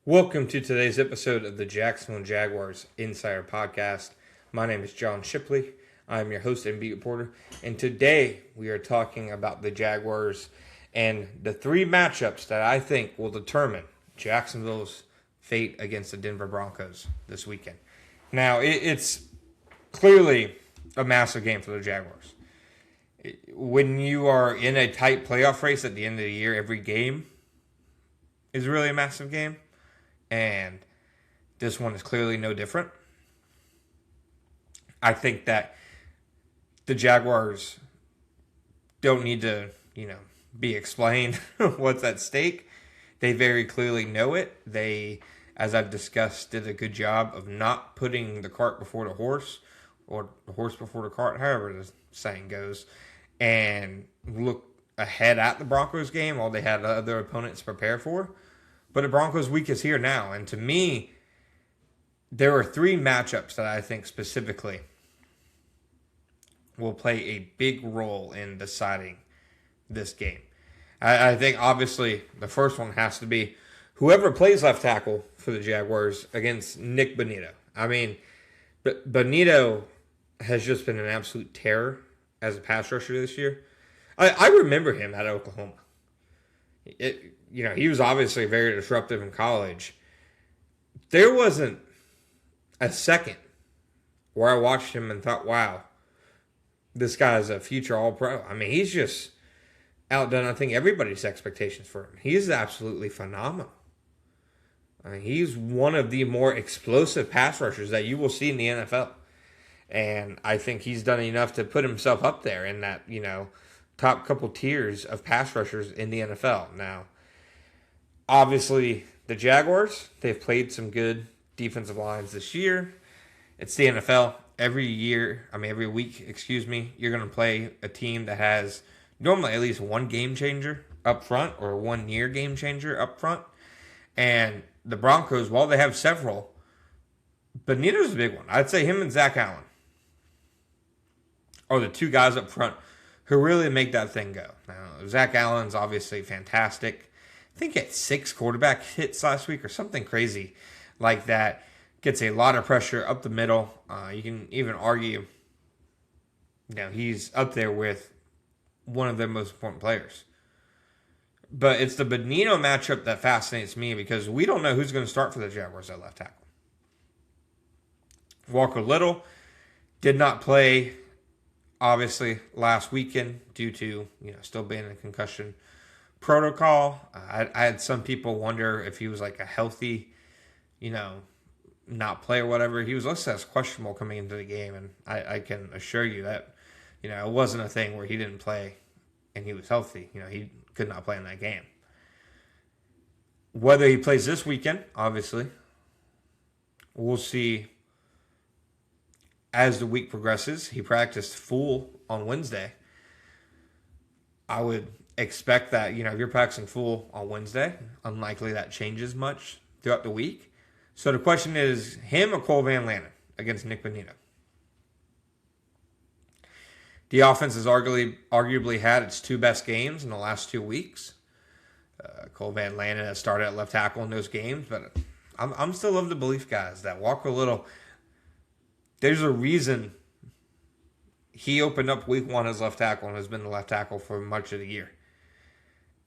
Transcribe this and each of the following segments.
Welcome to today's episode of the Jacksonville Jaguars Insider Podcast. My name is John Shipley. I'm your host and beat reporter. And today we are talking about the Jaguars and the three matchups that I think will determine Jacksonville's fate against the Denver Broncos this weekend. Now, it's clearly a massive game for the Jaguars. When you are in a tight playoff race at the end of the year, every game is really a massive game. And this one is clearly no different. I think that the Jaguars don't need to, be explained what's at stake. They very clearly know it. They, as I've discussed, did a good job of not putting the cart before the horse, or the horse before the cart, however the saying goes, and look ahead at the Broncos game while they had other opponents to prepare for. But the Broncos' week is here now. And to me, there are three matchups that I think specifically will play a big role in deciding this game. I think, obviously, the first one has to be whoever plays left tackle for the Jaguars against Nick Bonito. I mean, Bonito has just been an absolute terror as a pass rusher this year. I remember him at Oklahoma. He was obviously very disruptive in college. There wasn't a second where I watched him and thought, wow, this guy is a future All-Pro. I mean, he's just outdone, I think, everybody's expectations for him. He's absolutely phenomenal. I mean, he's one of the more explosive pass rushers that you will see in the NFL. And I think he's done enough to put himself up there in that, top couple tiers of pass rushers in the NFL. Now, obviously, the Jaguars, they've played some good defensive lines this year. It's the NFL. Every week, you're going to play a team that has normally at least one game changer up front or one near game changer up front. And the Broncos, while they have several, Bonito's a big one. I'd say him and Zach Allen are the two guys up front who really make that thing go. Now, Zach Allen's obviously fantastic. I think he had 6 quarterback hits last week or something crazy like that. Gets a lot of pressure up the middle. You can even argue, he's up there with one of their most important players. But it's the Bonito matchup that fascinates me because we don't know who's going to start for the Jaguars at left tackle. Walker Little did not play, obviously, last weekend due to still being in concussion protocol. I had some people wonder if he was like a healthy, not play or whatever. He was listed as questionable coming into the game, and I can assure you that, it wasn't a thing where he didn't play and he was healthy. He could not play in that game. Whether he plays this weekend, obviously, we'll see as the week progresses. He practiced full on Wednesday. I would expect that, if you're practicing full on Wednesday, unlikely that changes much throughout the week. So the question is, him or Cole Van Lannon against Nick Bonito? The offense has arguably had its two best games in the last 2 weeks. Cole Van Lannon has started at left tackle in those games, but I'm still of the belief, guys, that Walker Little, there's a reason he opened up week 1 as left tackle and has been the left tackle for much of the year.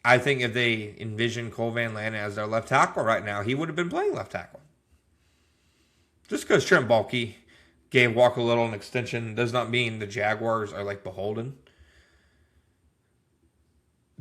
I think if they envision Cole Van Lannon as their left tackle right now, he would have been playing left tackle. Just because Trent Baalke gave Walker Little an extension does not mean the Jaguars are beholden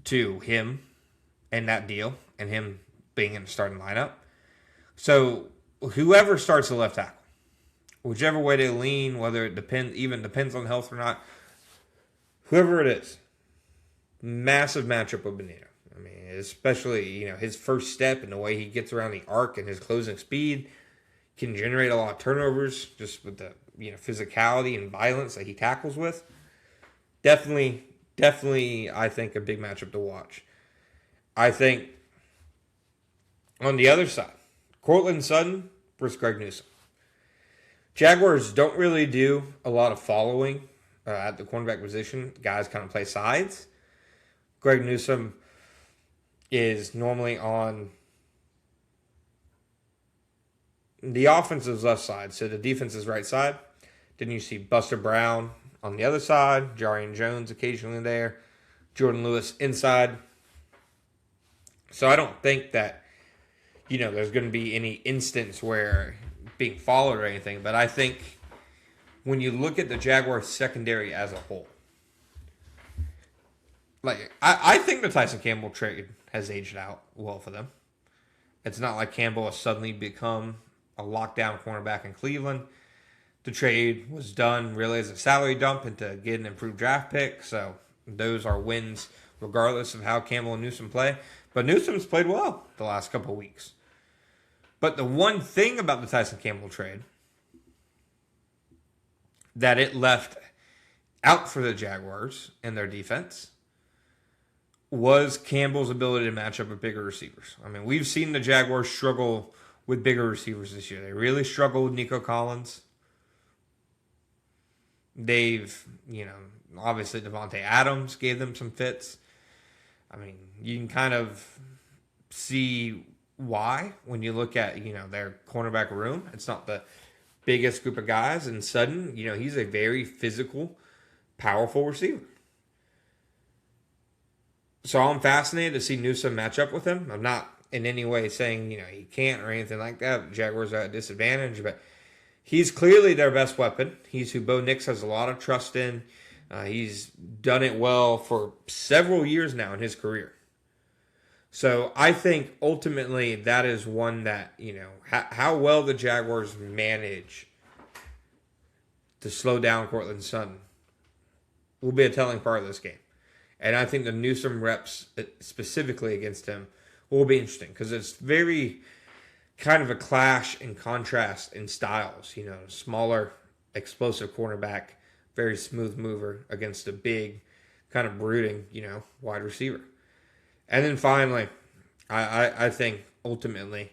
to him and that deal and him being in the starting lineup. So whoever starts the left tackle, whichever way they lean, whether it depends on health or not, whoever it is, massive matchup with Bonito. I mean, especially, his first step and the way he gets around the arc and his closing speed can generate a lot of turnovers just with the, physicality and violence that he tackles with. Definitely, I think, a big matchup to watch. I think on the other side, Courtland Sutton versus Greg Newsome. Jaguars don't really do a lot of following at the cornerback position. Guys kind of play sides. Greg Newsome is normally on the offense is left side, so the defense is right side. Then you see Buster Brown on the other side, Jarian Jones occasionally there, Jordan Lewis inside. So I don't think that, there's going to be any instance where being followed or anything. But I think when you look at the Jaguars secondary as a whole, I think the Tyson Campbell trade has aged out well for them. It's not like Campbell has suddenly become a lockdown cornerback in Cleveland. The trade was done really as a salary dump and to get an improved draft pick. So those are wins regardless of how Campbell and Newsome play. But Newsome's played well the last couple of weeks. But the one thing about the Tyson Campbell trade that it left out for the Jaguars and their defense was Campbell's ability to match up with bigger receivers. I mean, we've seen the Jaguars struggle with bigger receivers this year. They really struggled with Nico Collins. They've, obviously Devontae Adams gave them some fits. I mean, you can kind of see why when you look at, their cornerback room. It's not the biggest group of guys. And Sutton, he's a very physical, powerful receiver. So I'm fascinated to see Newsome match up with him. I'm not in any way saying, he can't or anything like that. The Jaguars are at a disadvantage, but he's clearly their best weapon. He's who Bo Nix has a lot of trust in. He's done it well for several years now in his career. So I think ultimately that is one that, how well the Jaguars manage to slow down Courtland Sutton will be a telling part of this game. And I think the Newsome reps specifically against him will be interesting because it's very kind of a clash and contrast in styles. Smaller, explosive cornerback, very smooth mover against a big, kind of brooding, wide receiver. And then finally, I think ultimately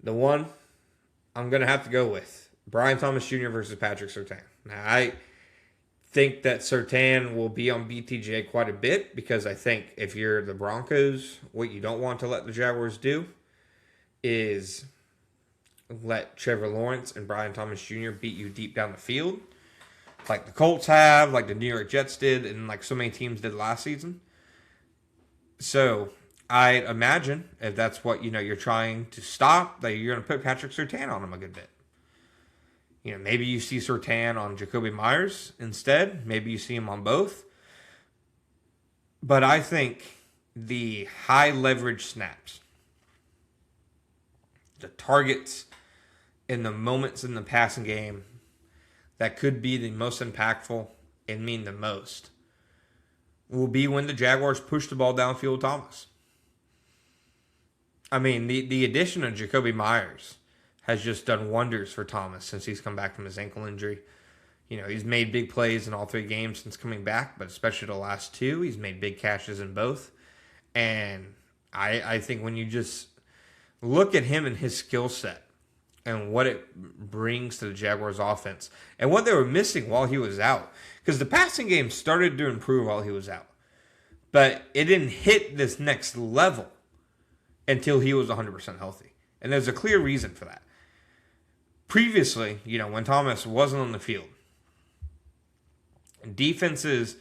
the one I'm going to have to go with, Brian Thomas Jr. versus Patrick Surtain. Now, I think that Surtain will be on BTJ quite a bit because I think if you're the Broncos, what you don't want to let the Jaguars do is let Trevor Lawrence and Brian Thomas Jr. beat you deep down the field like the Colts have, like the New York Jets did, and like so many teams did last season. So I imagine if that's what, you're trying to stop, that you're going to put Patrick Surtain on him a good bit. Maybe you see Surtain on Jacoby Myers instead. Maybe you see him on both. But I think the high leverage snaps, the targets in the moments in the passing game that could be the most impactful and mean the most will be when the Jaguars push the ball downfield with Thomas. I mean, the addition of Jacoby Myers has just done wonders for Thomas since he's come back from his ankle injury. He's made big plays in all 3 games since coming back, but especially the last 2, he's made big catches in both. And I think when you just look at him and his skill set and what it brings to the Jaguars offense and what they were missing while he was out, because the passing game started to improve while he was out, but it didn't hit this next level until he was 100% healthy. And there's a clear reason for that. Previously, when Thomas wasn't on the field, defenses,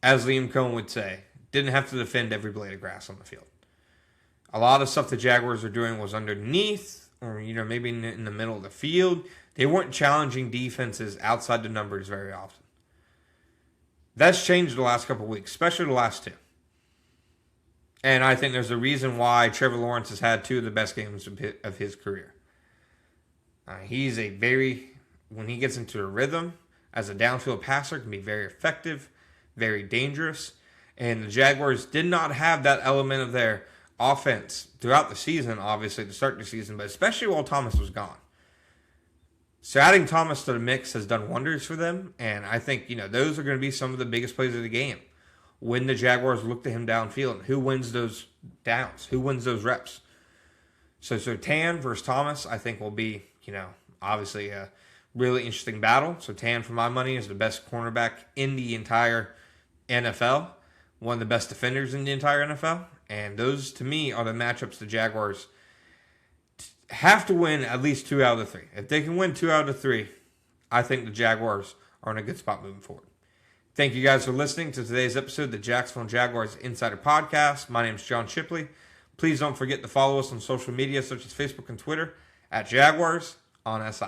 as Liam Cohen would say, didn't have to defend every blade of grass on the field. A lot of stuff the Jaguars were doing was underneath or, maybe in the middle of the field. They weren't challenging defenses outside the numbers very often. That's changed the last couple of weeks, especially the last 2. And I think there's a reason why Trevor Lawrence has had 2 of the best games of his career. He's when he gets into a rhythm as a downfield passer, can be very effective, very dangerous. And the Jaguars did not have that element of their offense throughout the season, obviously, to start the season, but especially while Thomas was gone. So adding Thomas to the mix has done wonders for them. And I think, those are going to be some of the biggest plays of the game. When the Jaguars look to him downfield, who wins those downs? Who wins those reps? So Surtain versus Thomas, I think will be, obviously a really interesting battle. Surtain, for my money, is the best cornerback in the entire NFL. One of the best defenders in the entire NFL. And those, to me, are the matchups the Jaguars have to win at least 2 out of 3. If they can win 2 out of 3, I think the Jaguars are in a good spot moving forward. Thank you guys for listening to today's episode of the Jacksonville Jaguars Insider Podcast. My name is John Shipley. Please don't forget to follow us on social media such as Facebook and Twitter at Jaguars on SI.